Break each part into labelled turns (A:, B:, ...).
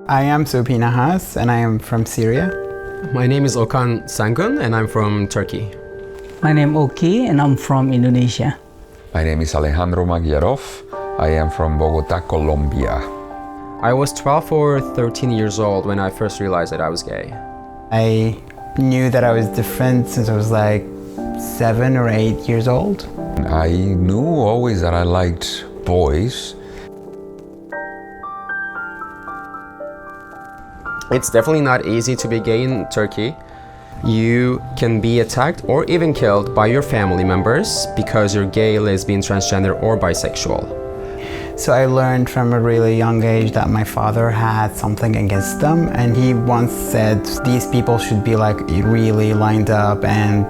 A: I am Supi Nahas and I am from Syria.
B: My name is Okan Sangun and I'm from Turkey.
C: My name is Oki and I'm from Indonesia.
D: My name is Alejandro Magyarov. I am from Bogota, Colombia.
B: I was 12 or 13 years old when I first realized that I was gay.
A: I knew that I was different since I was like 7 or 8 years old.
D: I knew always that I liked boys.
B: It's definitely not easy to be gay in Turkey. You can be attacked or even killed by your family members because you're gay, lesbian, transgender, or bisexual.
A: So I learned from a really young age that my father had something against them, and he once said these people should be like really lined up and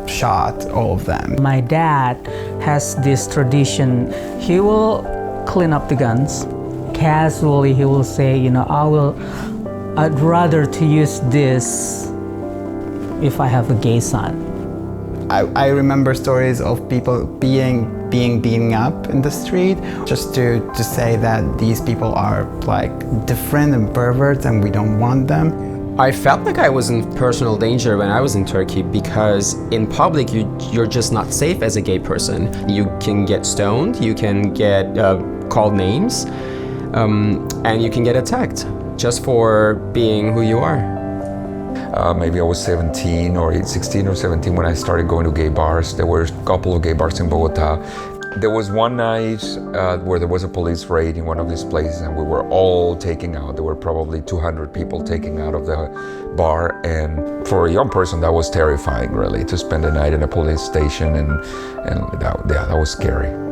A: shot, all of them.
C: My dad has this tradition. He will clean up the guns. Casually he will say, I'd rather to use this if I have a gay son.
A: I remember stories of people being beaten up in the street just to say that these people are like different and perverts and we don't want them.
B: I felt like I was in personal danger when I was in Turkey because in public you're just not safe as a gay person. You can get stoned, you can get called names, and you can get attacked just for being who you are.
D: Maybe I was 16 or 17 when I started going to gay bars. There were a couple of gay bars in Bogota. There was one night where there was a police raid in one of these places and we were all taken out. There were probably 200 people taken out of the bar, and for a young person that was terrifying, really, to spend the night in a police station, and that was scary.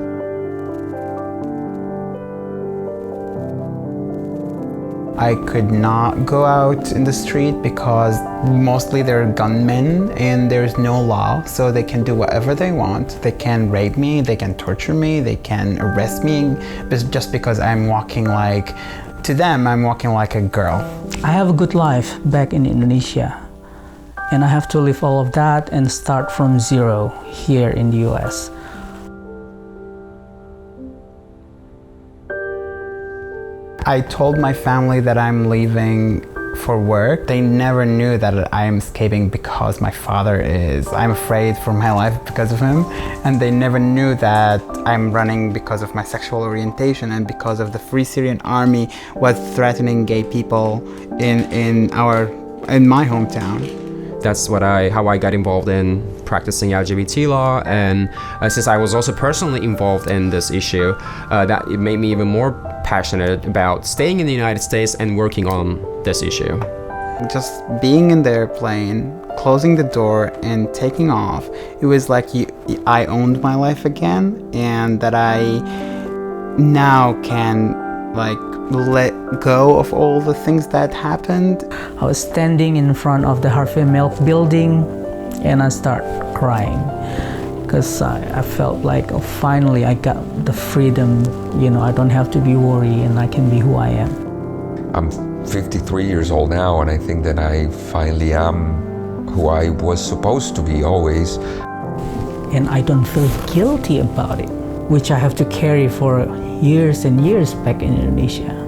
A: I could not go out in the street because mostly they're gunmen and there's no law, so they can do whatever they want. They can rape me, they can torture me, they can arrest me just because I'm walking to them, I'm walking like a girl.
C: I have a good life back in Indonesia, and I have to leave all of that and start from zero here in the US.
A: I told my family that I'm leaving for work. They never knew that I'm escaping because my father is. I'm afraid for my life because of him, and they never knew that I'm running because of my sexual orientation and because of the Free Syrian Army was threatening gay people in my hometown.
B: That's how I got involved in practicing LGBT law, and since I was also personally involved in this issue, that it made me even more passionate about staying in the United States and working on this issue.
A: Just being in the airplane, closing the door and taking off, it was like I owned my life again, and that I now can let go of all the things that happened.
C: I was standing in front of the Harvey Milk building and I start crying because I felt like finally I got the freedom. I don't have to be worried and I can be who I am.
D: I'm 53 years old now, and I think that I finally am who I was supposed to be always.
C: And I don't feel guilty about it, which I have to carry for years and years back in Indonesia.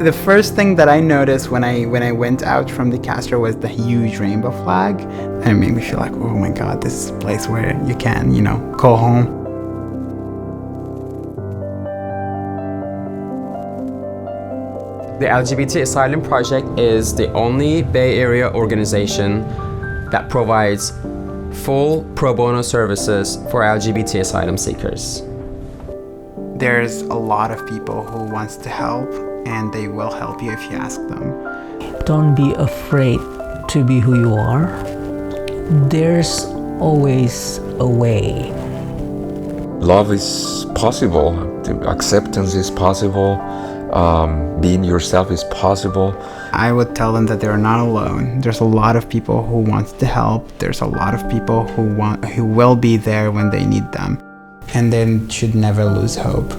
A: The first thing that I noticed when I went out from the Castro was the huge rainbow flag, and it made me feel like, oh my God, this is a place where you can, go home.
B: The LGBT Asylum Project is the only Bay Area organization that provides full pro bono services for LGBT asylum seekers.
A: There's a lot of people who wants to help, and they will help you if you ask them.
C: Don't be afraid to be who you are. There's always a way.
D: Love is possible. Acceptance is possible. Being yourself is possible.
A: I would tell them that they're not alone. There's a lot of people who want to help. There's a lot of people who will be there when they need them. And they should never lose hope.